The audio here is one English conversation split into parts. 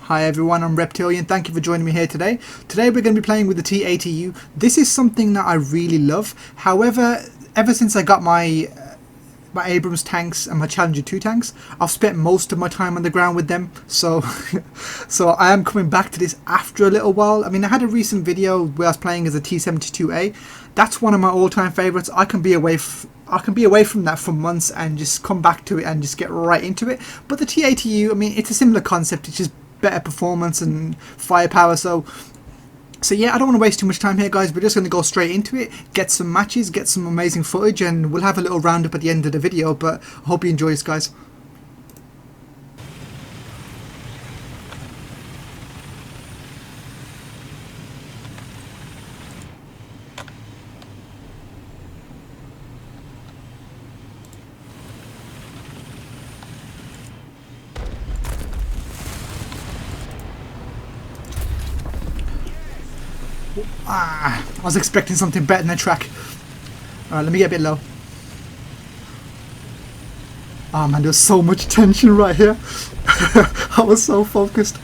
Hi everyone, I'm Reptilian. Thank you for joining me here today. Today we're going to be playing with the T-80U. This is something that I really love. However, ever since I got my Abrams tanks and my Challenger 2 tanks, I've spent most of my time on the ground with them. So I am coming back to this after a little while. I mean, I had a recent video where I was playing as a T-72A. That's one of my all-time favorites. I can be away from that for months and just come back to it and just get right into it. But the T-80U, I mean, it's a similar concept. It's just better performance and firepower. So yeah, I don't want to waste too much time here, guys. We're just going to go straight into it, get some matches, get some amazing footage, and we'll have a little roundup at the end of the video. But I hope you enjoy this, guys. I was expecting something better than a track. Alright, let me get a bit low. Oh man, there's so much tension right here. I was so focused.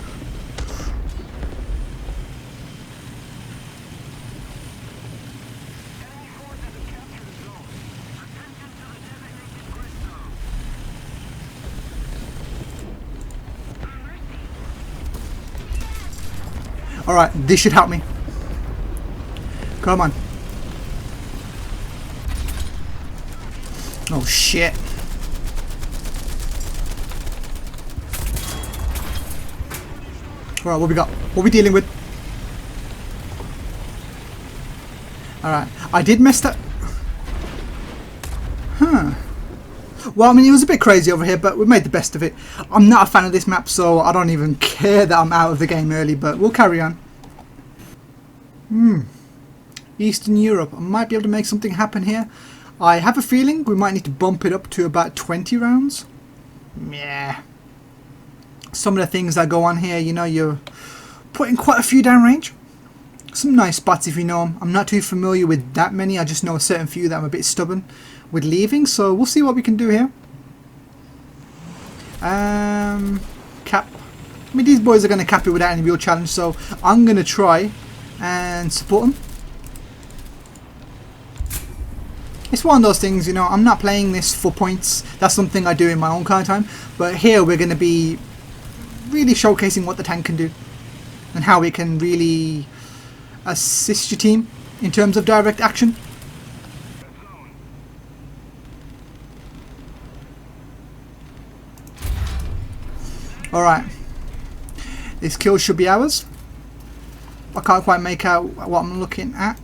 Alright, this should help me. Come on. Oh shit. Alright, what we got? What we dealing with? Alright, I did mess that. Huh. Well, I mean, it was a bit crazy over here, but we made the best of it. I'm not a fan of this map, so I don't even care that I'm out of the game early, but we'll carry on. Eastern Europe. I might be able to make something happen here. I have a feeling we might need to bump it up to about 20 rounds. Yeah. Some of the things that go on here, you know, you're putting quite a few downrange. Some nice spots if you know them. I'm not too familiar with that many. I just know a certain few that I'm a bit stubborn with leaving. So we'll see what we can do here. Cap. I mean, these boys are going to cap it without any real challenge. So I'm going to try and support them. It's one of those things, you know, I'm not playing this for points. That's something I do in my own kind of time. But here we're going to be really showcasing what the tank can do and how it can really assist your team in terms of direct action. Alright. This kill should be ours. I can't quite make out what I'm looking at.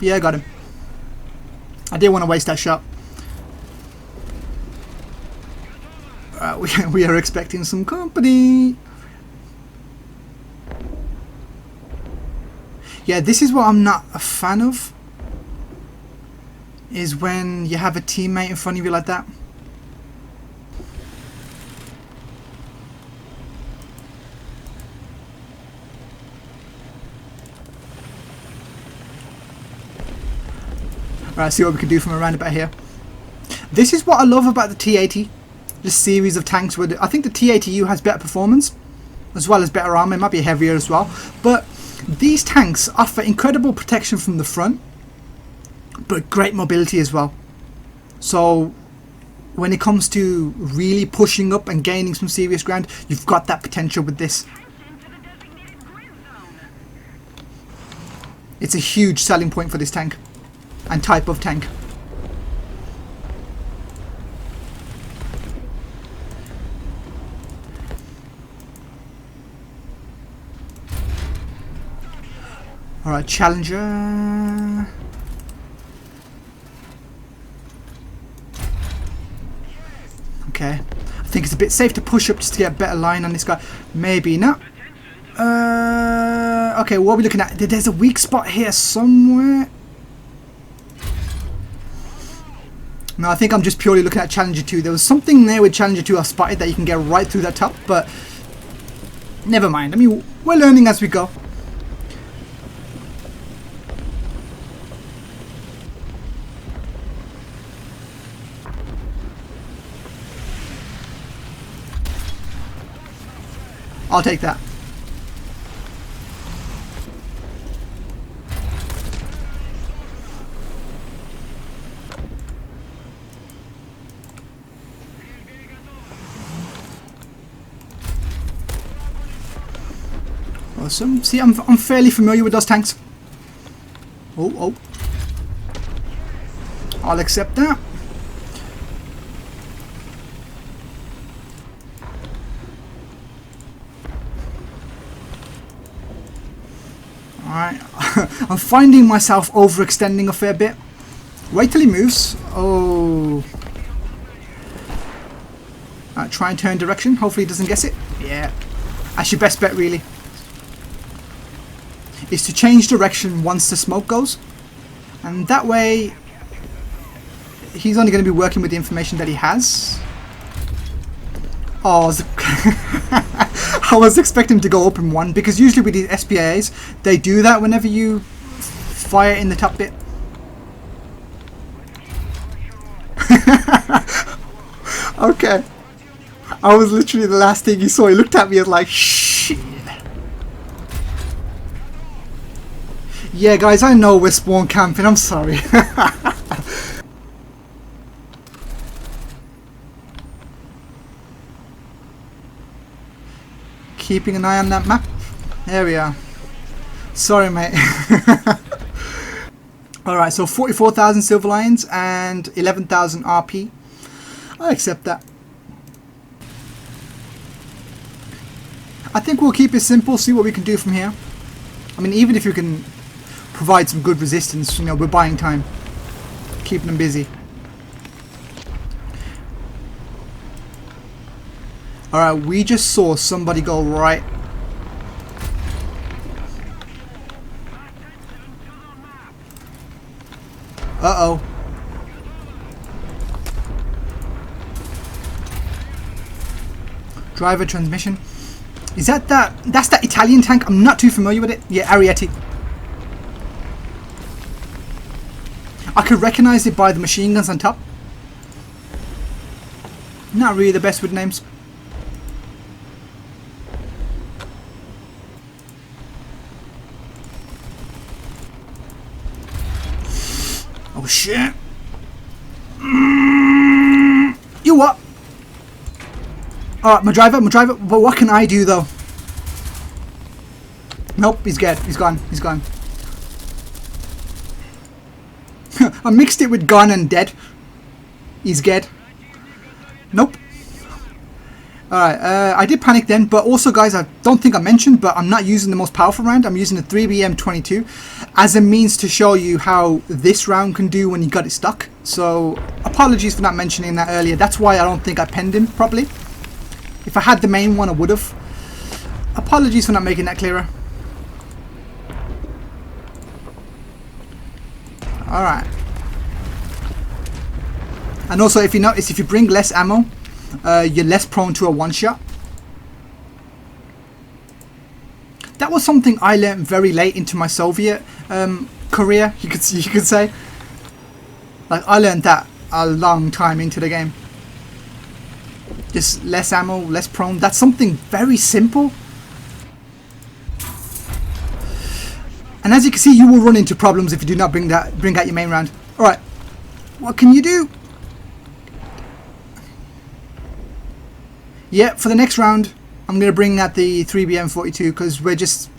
Yeah, got him. I didn't want to waste that shot. We are expecting some company. Yeah, this is what I'm not a fan of. Is when you have a teammate in front of you like that. Alright, see what we can do from around about here. This is what I love about the T-80. This series of tanks. I think the T-80U has better performance, as well as better armor. It might be heavier as well. But these tanks offer incredible protection from the front, but great mobility as well. So when it comes to really pushing up and gaining some serious ground, you've got that potential with this. It's a huge selling point for this tank and type of tank. Alright, Challenger. Okay. I think it's a bit safe to push up just to get a better line on this guy. Maybe not. Okay, what are we looking at? There's a weak spot here somewhere. No, I think I'm just purely looking at Challenger 2. There was something there with Challenger 2 I spotted that you can get right through that top, but never mind. I mean, we're learning as we go. I'll take that. Awesome. See, I'm fairly familiar with those tanks. Oh. I'll accept that. Alright. I'm finding myself overextending a fair bit. Wait till he moves. Oh. Try and turn direction. Hopefully he doesn't guess it. Yeah. That's your best bet, really. Is to change direction once the smoke goes. And that way, he's only going to be working with the information that he has. Oh, I was expecting him to go up in one, because usually with the SPAs, they do that whenever you fire in the top bit. Okay. I was literally the last thing you saw. He looked at me and like, shit. Yeah, guys, I know we're spawn camping. I'm sorry. Keeping an eye on that map. There we are. Sorry, mate. Alright, so 44,000 silver lions and 11,000 RP. I accept that. I think we'll keep it simple, see what we can do from here. I mean, even if you can provide some good resistance, you know, we're buying time. Keeping them busy. Alright, we just saw somebody go right. Uh-oh. Driver transmission. Is that that's that Italian tank? I'm not too familiar with it. Yeah, Arietti. I could recognize it by the machine guns on top. Not really the best with names. Oh shit. You what? Alright, my driver, but what can I do though? Nope, he's dead. He's gone. He's gone. I mixed it with gone and dead. He's dead. Nope. Alright, I did panic then, but also guys, I don't think I mentioned, but I'm not using the most powerful round. I'm using the 3BM22 as a means to show you how this round can do when you got it stuck. So, apologies for not mentioning that earlier. That's why I don't think I penned him properly. If I had the main one, I would have. Apologies for not making that clearer. Alright. And also, if you notice, if you bring less ammo, you're less prone to a one-shot. That was something I learned very late into my Soviet career, you could say. Like, I learned that a long time into the game. Just less ammo, less prone. That's something very simple. And as you can see, you will run into problems if you do not bring out your main round. Alright. What can you do? Yeah, for the next round, I'm going to bring out the 3BM42 because we just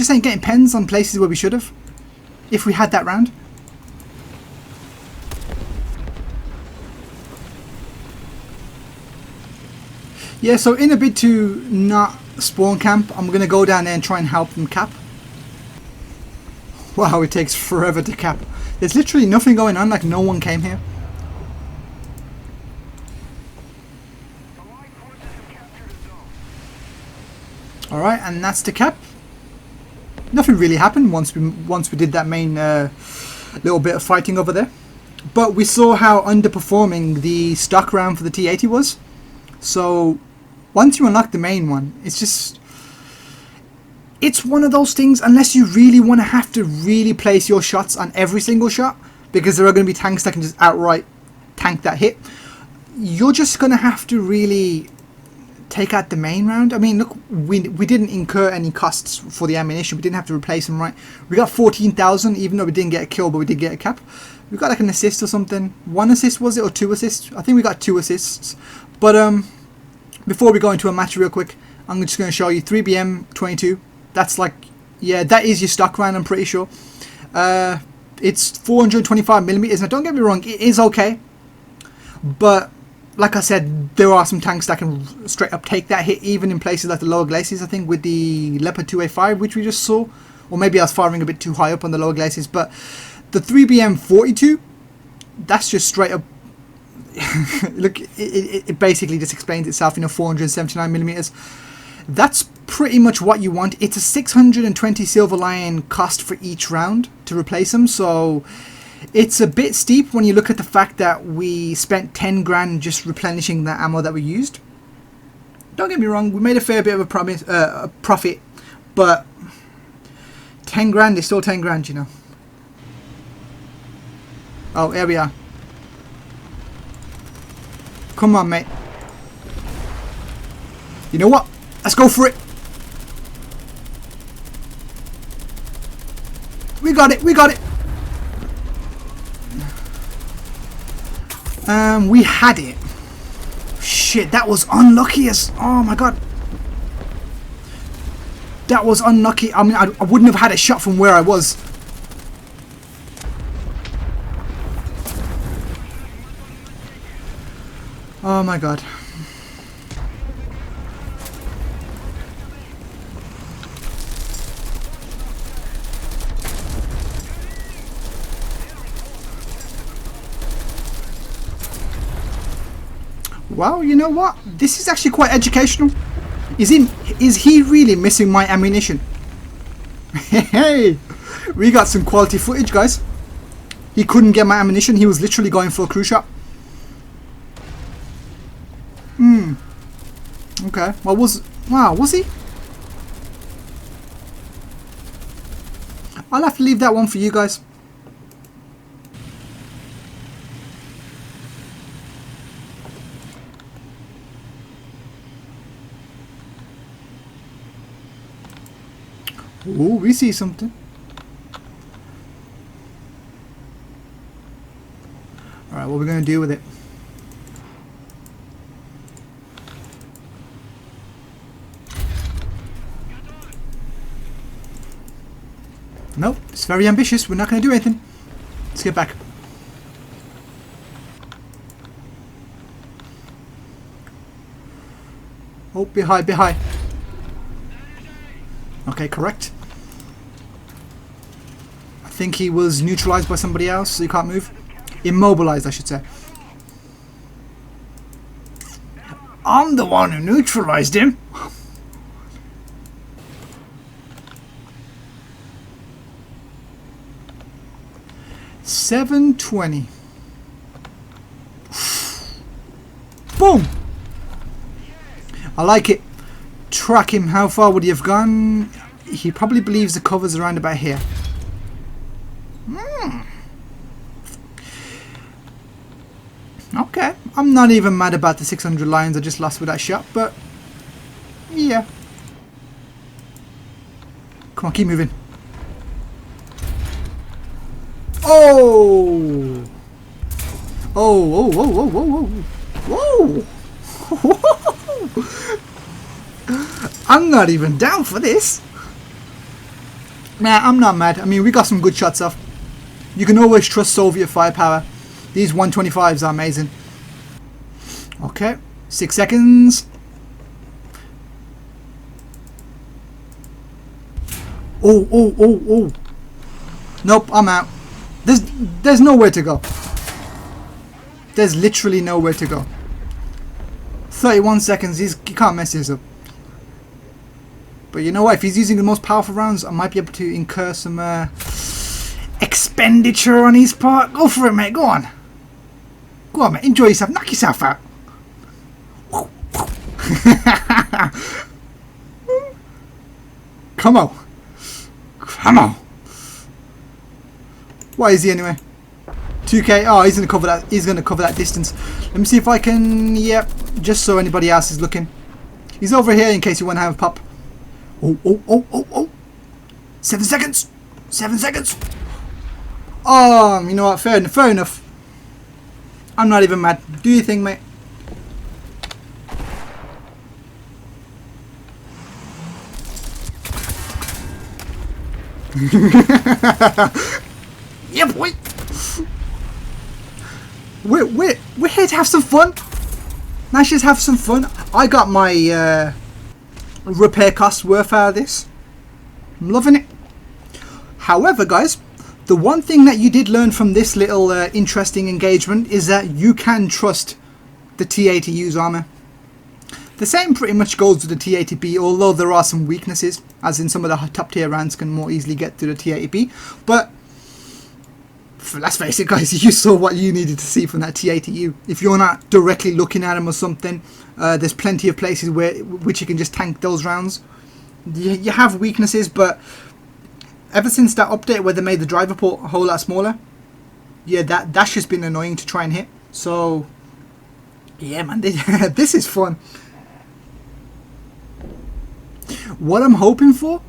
ain't getting pens on places where we should have. If we had that round. Yeah, so in a bid to not spawn camp, I'm going to go down there and try and help them cap. Wow, it takes forever to cap. There's literally nothing going on, like no one came here. Alright, and that's the cap. Nothing really happened once we did that main little bit of fighting over there. But we saw how underperforming the stock round for the T-80 was. So once you unlock the main one, it's one of those things, unless you really want to have to really place your shots on every single shot, because there are going to be tanks that can just outright tank that hit. You're just going to have to really take out the main round. I mean, look, we didn't incur any costs for the ammunition. We didn't have to replace them, right? We got 14,000, even though we didn't get a kill, but we did get a cap. We got like an assist or something. 1 assist was it, or 2 assists? I think we got 2 assists. But before we go into a match real quick, I'm just going to show you 3BM 22. That's like, yeah, that is your stock round, I'm pretty sure. It's 425mm. Now, don't get me wrong, it is okay. But, like I said, there are some tanks that can straight up take that hit, even in places like the lower glaciers, I think, with the Leopard 2A5, which we just saw. Or maybe I was firing a bit too high up on the lower glaciers. But the 3BM 42, that's just straight up. Look, it basically just explains itself, 479mm. That's pretty much what you want. It's a 620 silver lion cost for each round to replace them, so it's a bit steep when you look at the fact that we spent 10 grand just replenishing the ammo that we used. Don't get me wrong, we made a fair bit of a profit, but 10 grand is still 10 grand, Oh, here we are. Come on, mate. You know what? Let's go for it. We got it. We got it. We had it. Shit, that was unlucky as... Oh, my God. That was unlucky. I mean, I wouldn't have had a shot from where I was. Oh, my God. Well, you know what? This is actually quite educational. Is he really missing my ammunition? Hey, we got some quality footage, guys. He couldn't get my ammunition. He was literally going for a crew shot. Okay. Well, was he? I'll have to leave that one for you guys. Oh, we see something. Alright, what are we going to do with it? Nope, it's very ambitious. We're not going to do anything. Let's get back. Oh, be high, be high. Okay, correct. I think he was neutralized by somebody else, so you can't move. Immobilized, I should say. I'm the one who neutralized him. $720. Boom! I like it. Track him. How far would he have gone? He probably believes the cover's around about here. Okay. I'm not even mad about the 600 lions I just lost with that shot, but yeah. Come on, keep moving. Oh! Oh, whoa, whoa, whoa, whoa, whoa. Whoa! I'm not even down for this. Nah, I'm not mad. I mean, we got some good shots off. You can always trust Soviet firepower. These 125s are amazing. Okay, 6 seconds. Oh, oh, oh, oh. Nope, I'm out. There's nowhere to go. There's literally nowhere to go. 31 seconds. You can't mess this up. But you know what? If he's using the most powerful rounds, I might be able to incur some expenditure on his part. Go for it, mate. Go on. Go on, mate. Enjoy yourself. Knock yourself out. Come on. Come on. What is he anyway? 2k. Oh, he's gonna cover that. He's gonna cover that distance. Let me see if I can. Yep. Just so anybody else is looking. He's over here in case you want to have a pop. Oh, oh, oh, oh, oh. 7 seconds. 7 seconds. Oh, you know what? Fair enough. Fair enough. I'm not even mad. Do your thing, mate. Yeah, boy. We're here to have some fun. Let's just have some fun. I got my repair costs worth out of this. I'm loving it. However, guys, the one thing that you did learn from this little interesting engagement is that you can trust the T-80U's armor. The same pretty much goes with the T-80B, although there are some weaknesses, as in some of the top tier rounds can more easily get to the T-80B. But let's face it, guys, you saw what you needed to see from that T-80U. If you're not directly looking at them or something, there's plenty of places which you can just tank those rounds. You have weaknesses, but ever since that update where they made the driver port a whole lot smaller, yeah, that's just been annoying to try and hit. So yeah, man, this is fun. What I'm hoping for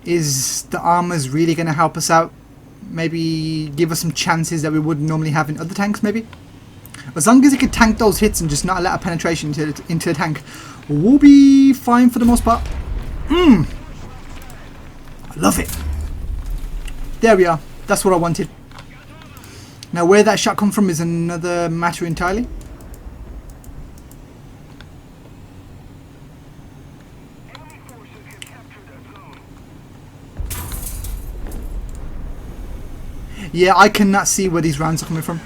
is the armor's really going to help us out. Maybe give us some chances that we wouldn't normally have in other tanks, maybe. As long as it can tank those hits and just not allow penetration into the tank, we'll be fine for the most part. I love it. There we are. That's what I wanted. Now where that shot come from is another matter entirely. Yeah, I cannot see where these rounds are coming from.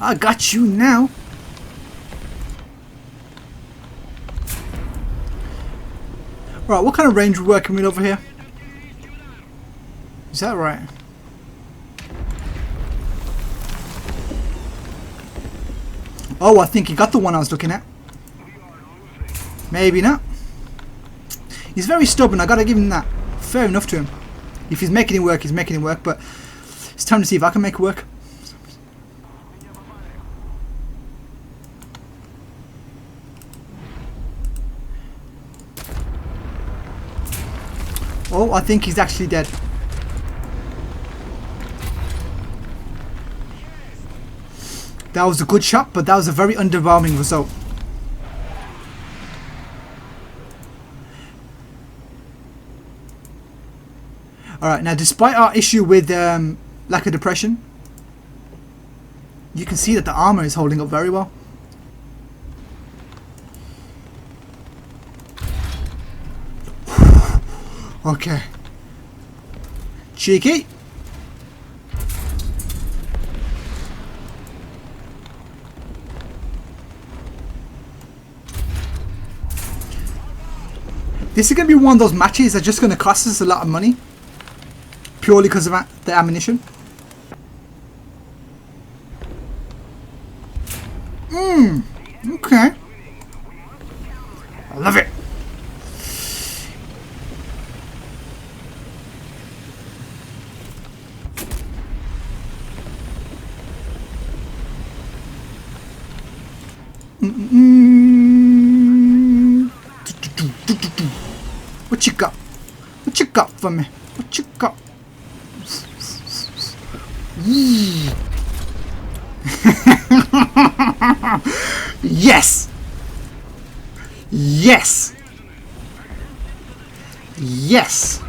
I got you now. Right, what kind of range we're working with over here? Is that right? Oh, I think he got the one I was looking at. Maybe not. He's very stubborn, I gotta give him that. Fair enough to him. If he's making it work, he's making it work, but it's time to see if I can make it work. Oh, I think he's actually dead. That was a good shot, but that was a very underwhelming result. Alright, now despite our issue with lack of depression, you can see that the armor is holding up very well. Okay. Cheeky. This is going to be one of those matches that's just going to cost us a lot of money. Purely because of the ammunition. Okay. I love it. What you got? What you got for me? What you got? Yes! Yes! Yes!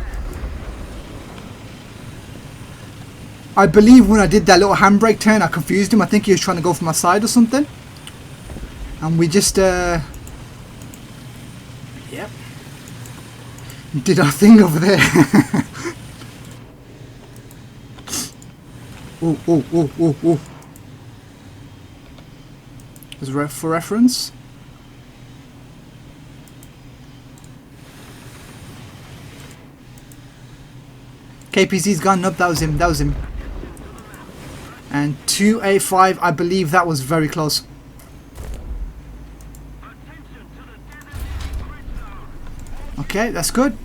I believe when I did that little handbrake turn, I confused him. I think he was trying to go for my side or something. And we just, yep. Did our thing over there. Oh, oh, oh, oh, oh. As for reference. KPZ's gone up, that was him, that was him. And 2A5, I believe that was very close. Okay, that's good.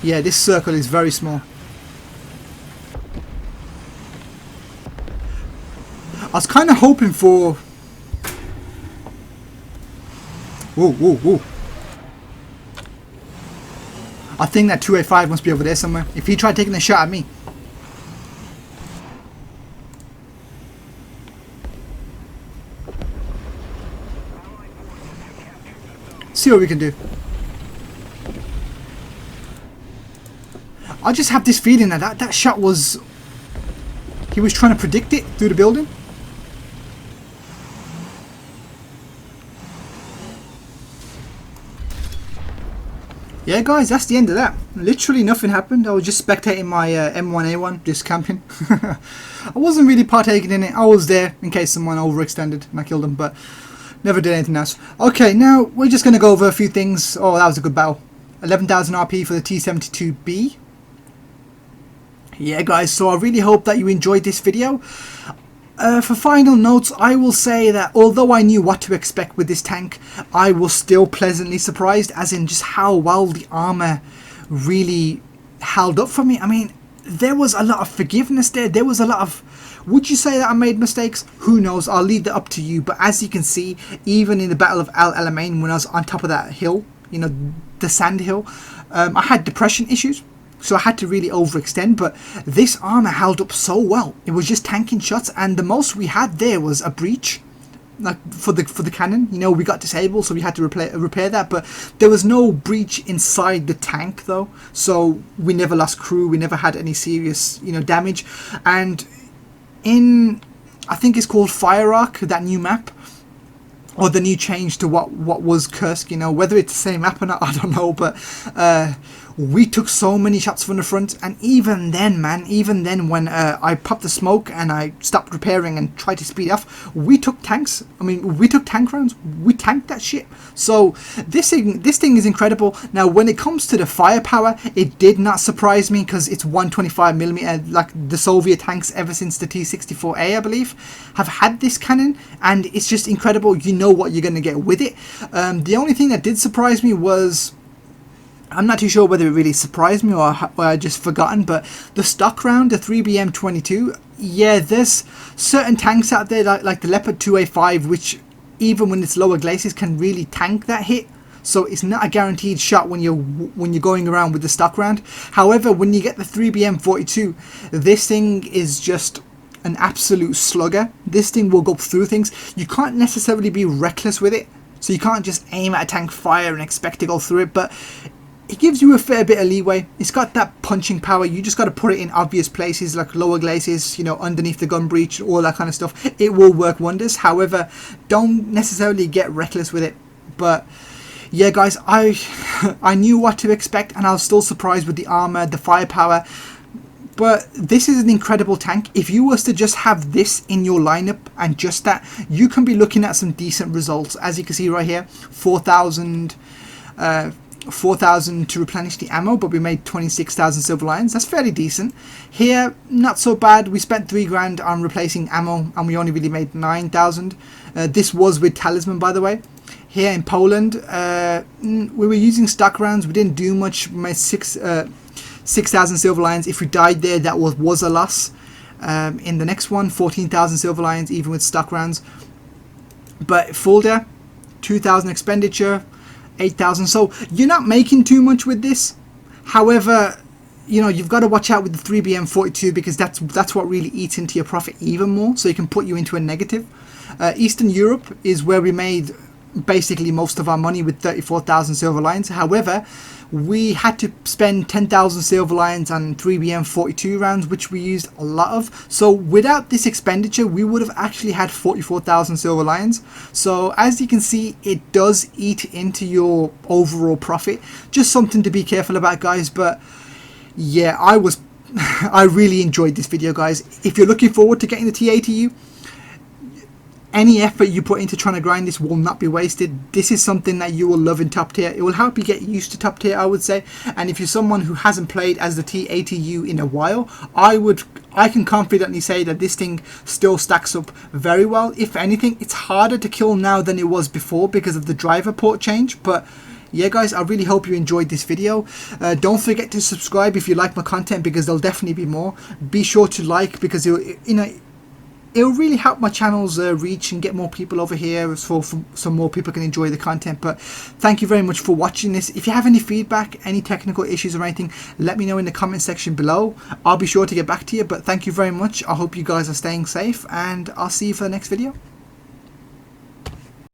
Yeah, this circle is very small. I was kind of hoping for... Whoa, whoa, whoa. I think that 285 must be over there somewhere. If he tried taking a shot at me. See what we can do. I just have this feeling that that shot was... He was trying to predict it through the building. Yeah, guys, that's the end of that. Literally nothing happened. I was just spectating my M1A1, just camping. I wasn't really partaking in it. I was there in case someone overextended and I killed them, but never did anything else. Okay, now we're just going to go over a few things. Oh, that was a good battle. 11,000 RP for the T-72B. Yeah, guys, so I really hope that you enjoyed this video. For final notes, I will say that although I knew what to expect with this tank, I was still pleasantly surprised, as in just how well the armor really held up for me. I mean, there was a lot of forgiveness there. There was a lot of... Would you say that I made mistakes? Who knows? I'll leave that up to you. But as you can see, even in the Battle of El Alamein, when I was on top of that hill, you know, the sand hill, I had depression issues. So I had to really overextend, but this armor held up so well. It was just tanking shots, and the most we had there was a breach, like for the cannon. You know, we got disabled, so we had to repair that. But there was no breach inside the tank, though. So we never lost crew. We never had any serious, you know, damage. And in, I think it's called Fire Arc, that new map, or the new change to what was Kursk. You know, whether it's the same map or not, I don't know, but. We took so many shots from the front, and even then, man, even then when I popped the smoke and I stopped repairing and tried to speed off, we took tanks. I mean, we took tank rounds. We tanked that shit. So this thing is incredible. Now, when it comes to the firepower, it did not surprise me because it's 125mm. Like the Soviet tanks ever since the T-64A, I believe, have had this cannon, and it's just incredible. You know what you're going to get with it. The only thing that did surprise me was... I'm not too sure whether it really surprised me or I just forgotten, but the stock round, the 3BM22, yeah, there's certain tanks out there like the Leopard 2A5, which even when it's lower glaciers can really tank that hit. So it's not a guaranteed shot when you're going around with the stock round. However, when you get the 3BM42, this thing is just an absolute slugger. This thing will go through things. You can't necessarily be reckless with it, so you can't just aim at a tank fire and expect to go through it, but it gives you a fair bit of leeway. It's got that punching power. You just got to put it in obvious places like lower glaciers, you know, underneath the gun breach, all that kind of stuff. It will work wonders. However, don't necessarily get reckless with it. But yeah, guys, I knew what to expect, and I was still surprised with the armor, the firepower. But this is an incredible tank. If you was to just have this in your lineup and just that, you can be looking at some decent results. As you can see right here, 4,000 to replenish the ammo, but we made 26,000 silver lions. That's fairly decent. Here, not so bad. We spent 3 grand on replacing ammo, and we only really made 9,000. This was with talisman, by the way. Here in Poland, we were using stock rounds. We didn't do much. We made 6,000 silver lions. If we died there, that was a loss. In the next one, 14,000 silver lions, even with stock rounds. But Fulda, 2,000 expenditure, 8,000. So you're not making too much with this. However, you know, you've got to watch out with the 3BM42 because that's what really eats into your profit even more. So it can put you into a negative. Eastern Europe is where we made basically most of our money with 34,000 silver lions. However, we had to spend 10,000 silver lions on 3BM42 rounds, which we used a lot of. So without this expenditure, we would have actually had 44,000 silver lions. So as you can see, it does eat into your overall profit. Just something to be careful about, guys. But yeah, I really enjoyed this video, guys. If you're looking forward to getting the T-80U, any effort you put into trying to grind this will not be wasted. This is something that you will love in top tier. It will help you get used to top tier, I would say. And if you're someone who hasn't played as the T-80U in a while, I can confidently say that this thing still stacks up very well. If anything, it's harder to kill now than it was before because of the driver port change. But yeah, guys, I really hope you enjoyed this video. Don't forget to subscribe if you like my content, because there'll definitely be more. Be sure to like, because it'll really help my channel's reach and get more people over here, so some more people can enjoy the content. But thank you very much for watching this. If you have any feedback, any technical issues or anything, let me know in the comment section below. I'll be sure to get back to you. But thank you very much. I hope you guys are staying safe, and I'll see you for the next video.